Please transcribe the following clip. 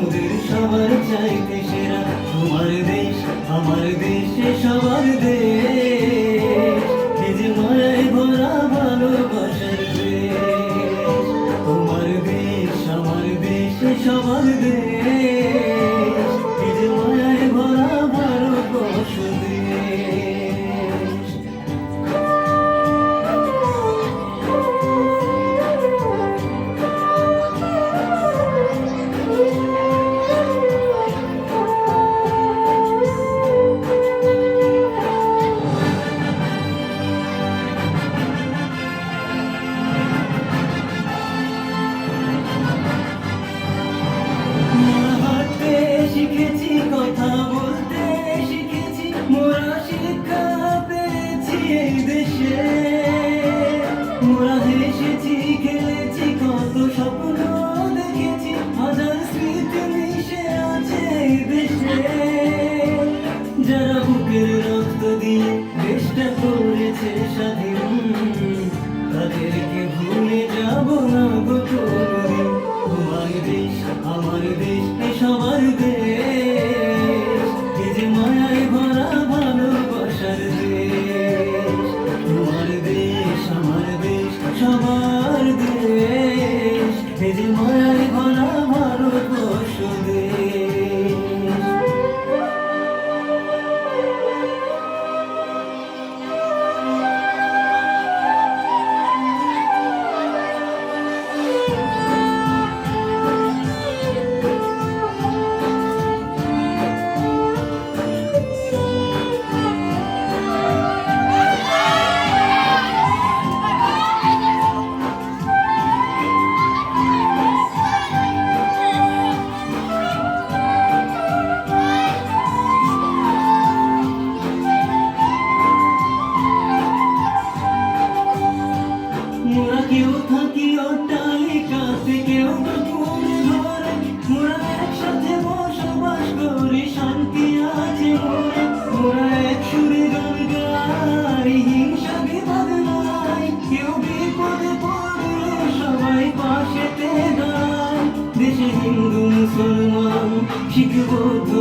মোদের সবার চাইতে সেরা। তোমার দেশ আমার দেশে সবার দেশ, এ যে মায়ায় ভরা ভালোবাসার দেশ। তোমার দেশ আমার দেশে সবার দেশ, এ যে মায়ায় ভরা ভালোবাস দেশ। শিখেছি কথা বলতে শিখেছি, মোরা শিক্ষা পেয়েছি এই দেশে। মোরা হেসেছি খেলেছি কত স্বপ্ন দেখেছি, হাজার স্মৃতি মিশে আছে এই দেশে। যারা বুকের রক্ত দিয়ে দেশটা করেছে স্বাধীন, তাদেরকে ভুলে যাব না গো কোনদিন। তোমার দেশ আমার দেশ এ সবার দেশ, এ যে মায়ায় ভরা ভালোবাসার দেশ। তোমার দেশ আমার দেশ সবার দেশ, এ যে মায়ায় ভরা ভালোবাস দেশ। মোরা কেউ থাকি অট্টালিকাতে, কেউ বা কোণে ঘরে, মোরা একসাথে বসবাস করি, শান্তি আছে মোরে। মোরা এক সুরে গান গাই, হিংসা বিবাদ নাই, কেউ বিপদে পড়লে সবাই পাশেতে দাঁড়ায়। দেশে হিন্দু মুসলমান শিখ বৌদ্ধ